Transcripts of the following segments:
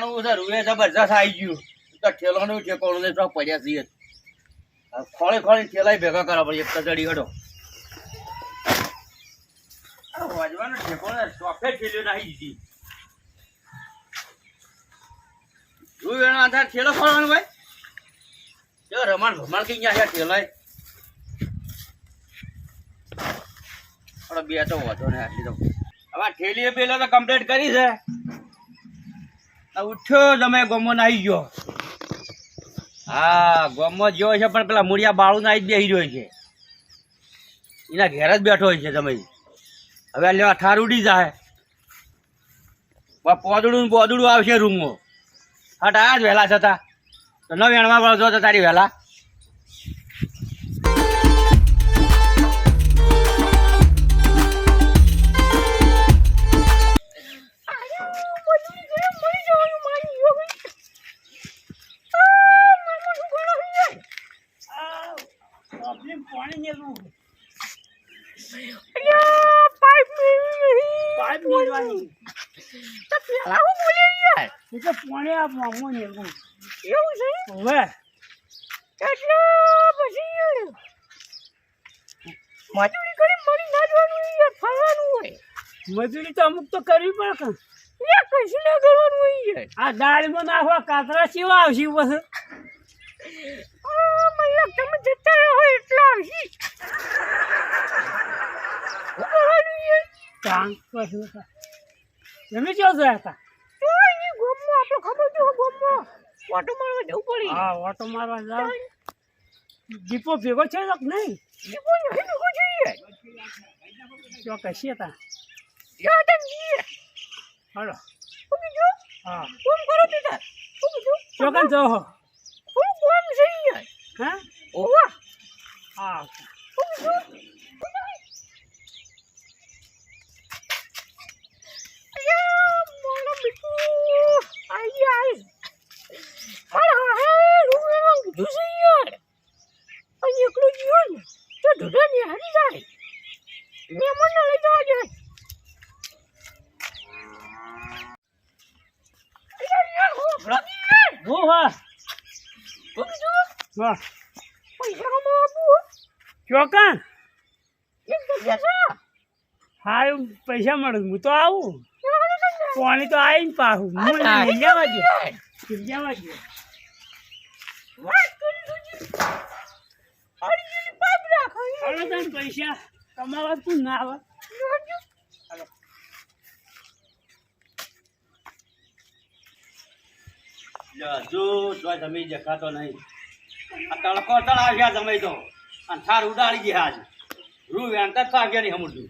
વેણું છે રૂએ જબરજસ્ત આવી ગયું તો ઠેલોનું ઠેકોણું ને તો પડ્યા છીએ ખોળે ખોળી ઠેલાઈ ભેગા કરવા પડે એક કચડી હડો વાજવાનો ઠેકોણે ચોફે ઠેલ્યો નાખી દીધી રૂ વેણો આધાર ઠેલો ખોલવાનો ભાઈ જો રમાણ ભમાણ કઈ ગયા ઠેલાય બે તો વાંધો ને આટલી તો હવે ઠેલીએ પેલો તો કમ્પ્લીટ કરી છે ઉઠ્યો તમે ગોમો નાહી ગયો હા ગોમો ગયો છે પણ પેલા મૂળિયા બાળું નાહી જ બેસી રહ્યો છે એના ઘેર જ બેઠો હોય છે તમે હવે લેવા ઠાર ઉડી જાય પોદડું બોદડું આવશે રૂમમાં હટ આ જ વહેલા છતાં તો ન વેણવા વળજો તો તારી વહેલા મજૂરી તો અમુક તો કરવી પડે કશું ના કરવાનું હોય આ દાળમાં નાખવા કાતરા સેવા આવશે પછી તમે જતા રહો એટલા આવશે તમે ક્યાં ગયા હતા ઓટો મારવા જવું પડે હા ઓટો મારવા જાવ દીપો ભેગો છે કે નહીં દીપો ભેગો જોઈએ ચોકસી હતા હાલો હા કોમ કરો તીધા ચોકન જો હો કોમ છે હા ઓવા હા ચોકન હા પૈસા મળે હું તો આવું પાણી તો આવીને પાછું જવા દે પૈસા કમાવા તું ના આવે જો તમે દેખાતો નહીં તડકો તળાવ્યા તમે તો અને ઠાર ઉડાડી ગયા આજ રૂ વેણતા જ આવ્યા નહીં સમજતું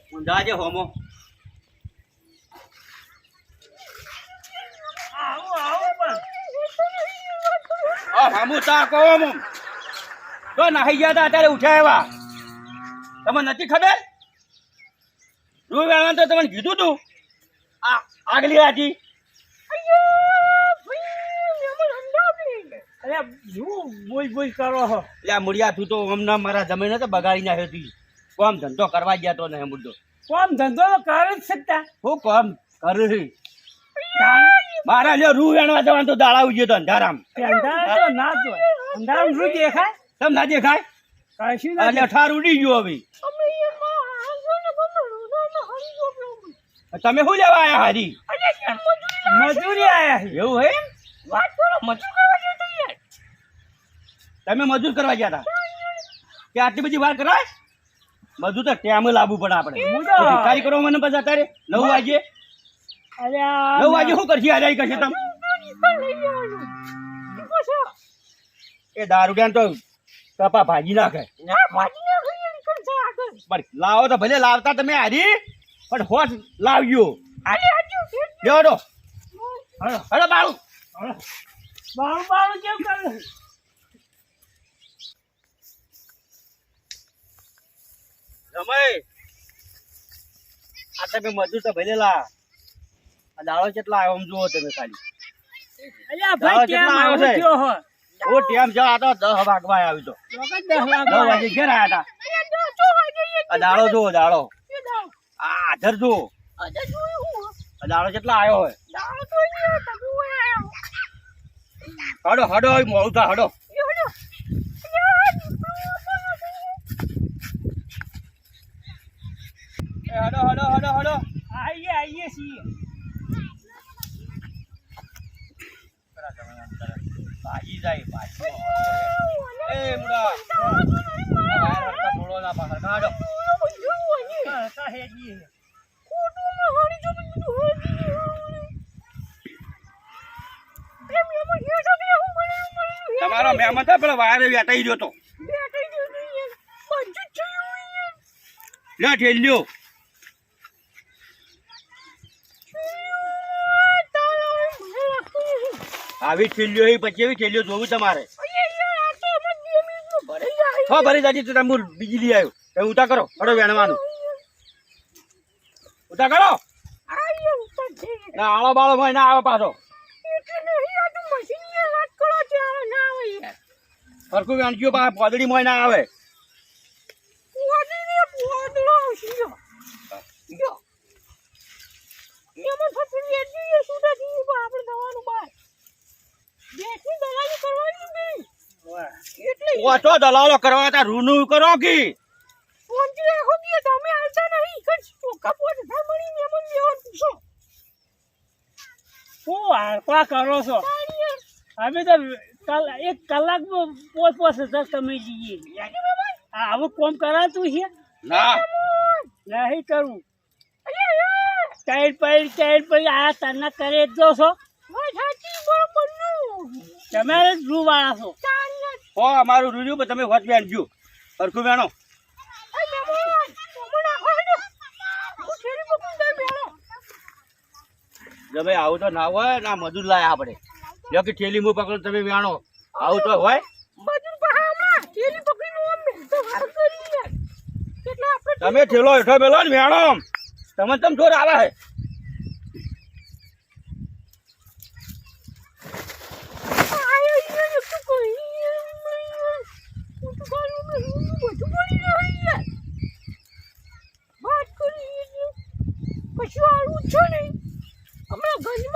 હું જાજે હોમો હામુ તા કહો તો નાહી ગયા હતા અત્યારે ઉઠ્યા એવા તમને નથી ખબર રૂ વેણવા તો તમને કીધું તું આગલી રાજી બોલ કરો હો એટલે મૂળિયા તું તો હમણાં મારા જમીન તો બગાડી નાખ્યો હતી કોમ ધંધો કરવા ગયા તો નહીં મુદ્દો કોમ ધંધો કરે જ શકતા હું કોમ કરું મારા જો રૂ વેણવા જવાનું તો દાડા ઉજ્યો તો અંધારામ ના તો અંધારામ રૂ દેખાય તમ ના દેખાય કશું એટલે ઠાર ઉડી ગયો હવે તમે શું લેવા આયા હારી મજૂરી આયા એવું હે તમે મજૂર કરવા ગયા હતા કે આટલી બધી વાર કરાય મજૂર તો ટાઈમ લાવવું પડે આપણે ભિખારી કરો મને પછી અત્યારે 9 વાગે 9 વાગે શું કરશે આજે કરશે તમે એ દારૂડિયાને તો કપા ભાજી નાખે પણ લાવો તો ભલે લાવતા તમે હારી પણ હોશ લાવજો લેવડો હલો બાળું બાળું કેવું કરે રમાય આ તમે મજૂર તો ભલે લા દાડો કેટલા આવ્યો આમ જુઓ તમે ખાલી અલ્યા ભાઈ કેમ આવ્યો હો ઓ ટેમ જો આ તો 10 વાગવા આવ્યો તો 10 વાગે ઘેર આયા હતા દાડો જો દાડો આ આધર જો દાડો કેટલા આવ્યો હોય હડો હડો હવે મોડું થાય હડો એ હડો હડો હડો હડો આઈએ છીએ ભાજી જાય ભાજી એ મુડા થોડો ના પાછળ કાઢો તમારો મહેમાન થાય પેલા વાયરે વેટાઈ ગયો તો લે ઠેલ્યો આવી ઠેલ્યો એ પછી એવી ઠેલ્યો જોવું તમારે હા ભરી જાજી તો તમે બીજી લઈ આવ્યો તમે ઉતા કરો હડો વેણવાનું ઉતા કરો ના આળો બાળો હોય ના આવે પાછો સરખું વેણજો પા પોદડી મોય ના આવે ઓછો દલાલો કરવા હતા રૂનું કરો કી કરો છો અમે તો એક કલાકમાં 5,000 તમે જઈએ આવું કોમ કરાતું છે ના નહીં કરવું ટાઈટ પડી આ તને કરે જ દો છો તમારે જ રૂ વાળા છો હો અમારું રૂજુ પણ તમે વચ વેણજો સરખું વેણો તમે આવું તો ના હોય ના મજૂર લાયા આપણે જો કે ઠેલી મું પકડો તમે વેણો આવું તો હોય તમે ઠેલો હેઠો મેલો ને વેણો તમે તમ જોર આવે હે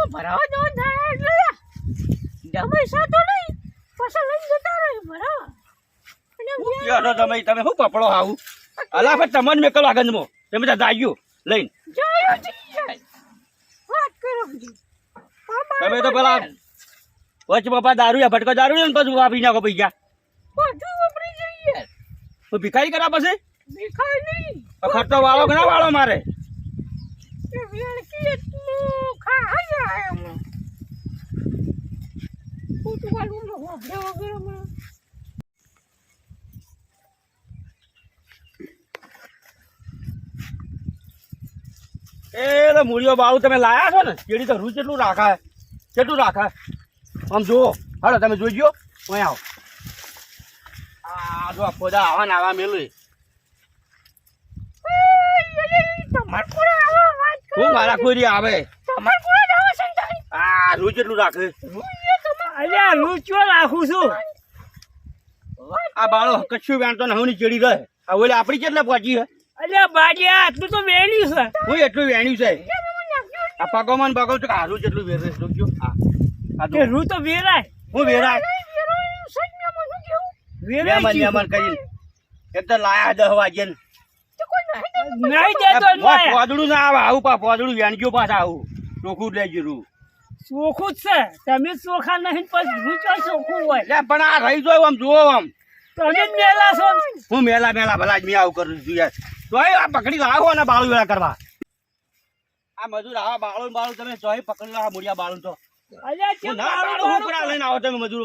ભરાવા જવા થાય એટલે હંમેશા તો નહીં પાછા લઈ જતા રહે ભરાવા તમે તમે શું પપડો આવું અલા ભાઈ તમને મેં કલો આગંદમાં તમે ત્યાં જાગ્યું લઈને તમે તો પેલા વચ્ચે પપ્પા દારૂ ભટકો દારૂ ને પછી વાપરી નાખો પૈસા તો ભિખારી કરા પછી ખર્ચો વાળો કે ના વાળો મારે એ મૂળિયો બાળું તમે લાયા છો ને કેડી તો રૂ કેટલું રાખાય આમ જુઓ હાલો તમે જોઈજો અહીં આવો આ જો પોદા આવા ને આવા મેલું હું મારા કોઈ આવે આ રૂ કેટલું રાખે અલ્યા હું ચો રાખું છું આ બાળો કશું વેણતો ને હું ની ચેડી રહે આ ઓલે આપડી કેટલા પહોંચી હે અલ્યા બાડિયા આટલું તો વેણ્યું છે હું એટલું વેણ્યું છે આ પગોમાં ને બગલ તો હારું જેટલું વેરે જોજો આ કે રૂ તો વેરાય હું વેરાય વેરાય મન કરી એક તો લાયા 10 વાગ્યા નહીં દેતો પોદડું ના આવે આવું પા પોદડું વેણજો પાછા આવું ચોખ્ખું લેજો રૂ ચોખ્ખું જ છે તમે ચોખા નહીં પછી રૂ ચો ચોખ્ખું હોય પણ આ રહી જોયો આમ જુઓ આમ તમે જ મેલા છો હું મેલા ભલા જ મેં આવું કરું છું યાર તોય આ પકડી લાવો ને બાળું વેળા કરવા આ મજૂર આવા બાળું તમે તોય પકડી લાવો મૂળિયા બાળું તો અલ્યા હું ના બાળું હું કરા લઈને આવો તમે મજૂર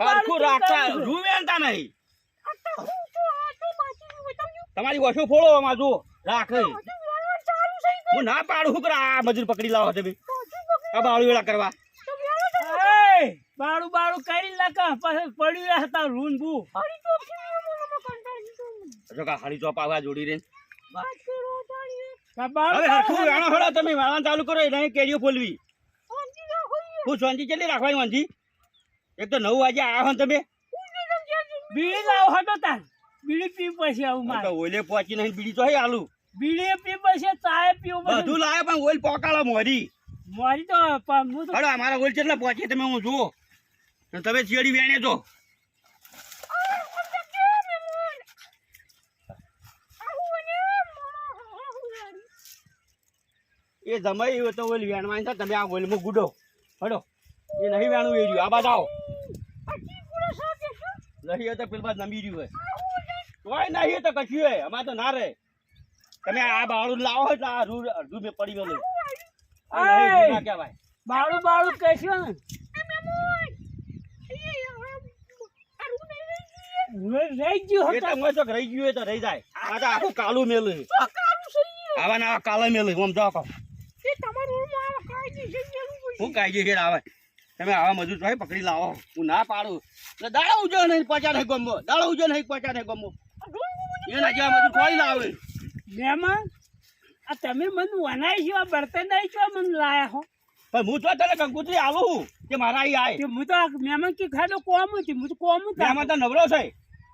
સરખું રાખતા રૂ વેણતા નહીં તમારી વશો ફોડો આમાં જો રાખે હું ના પાડું શું કરા આ મજૂર પકડી લાવો તમે આ બાળું વેળા કરવા બાળું કરી લાકા પછી પડ્યું હતા રૂન બુ જો કા હાડી ચોપ આવા જોડી રે હવે હવે હરખું વેણો હળો તમે વેણવાનું ચાલુ કરો એટલે કેરીઓ ફોલવી હું સોંજી કેટલી રાખવાની વાંજી એક તો 9 વાગે આવ્યા હો તમે બીડી લાવ હતો તાર બીડી પી પછી આવું મારે ઓલે પહોંચી નહીં બીડી તો હે આલુ બીડી પી પછી ચાય પીવું બધું લાવે પણ ઓલ પોકાળો મોરી મારી તો હું તો હડો અમારા ઓલ કેટલા પહોંચે તમે હું જુઓ તો તમે શિયાળી વેણે છો એ જમાઈ હોય તો ઓલ વેણવાની છે તમે આ ઓલમાં ગુડો હડો એ નહીં વેણું એ રહ્યું આ બાદ આવો નહીં હોય તો પેલી બાદ નમી રહ્યું હોય તોય નહીં તો કશું હોય અમારે તો ના રહે તમે આ બાળું લાવો એટલે આ અડધું મેં પડી ગયેલું આ નહીં ના કહેવાય બાળું બાળું કહેશો ને રહી ગયું એ તો હું તો રહી ગયું હોય તો રહી જાય આ તો આખું કાલું મેલું આવા ના કાલે મેલું આમ જાઓ કહો હું કાઢી ઘેર આવે તમે આવા મજૂર હોય પકડી લાવો હું ના પાડું એટલે દાડો ઉજો નહીં પચા નહીં ગમો દાડો ઉજો નહીં પચા નહીં ગમો એના જેવા મજૂર ખોઈ લાવે મહેમાન આ તમે મને વનાઈ છો બર્તન નહીં છો મને લાયા હો પણ હું તો તને કંકુતરી આવું કે મારા અહીં આય કે હું તો મહેમાન કે ખાડો કોમ હતી હું તો કોમ મહેમાન તો નવરો છે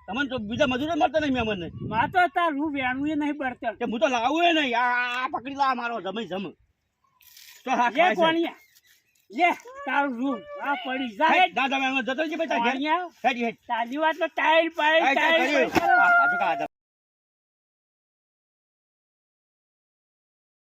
તમને તો બીજા મજૂર મળતા નહીં મહેમાન ને માં તો તાર હું વેણવું એ નહીં બળતર કે હું તો લાવું એ નહીં આ પકડી લાવ મારો જમી જમ તો હા લે કોણિયા લે તારું રૂમ આ પડી જાય દાદા મેં જતો જ ભાઈ કોણિયા હેડી હેડ તારી વાત તો ટાઈલ પાઈ ટાઈલ આજે કા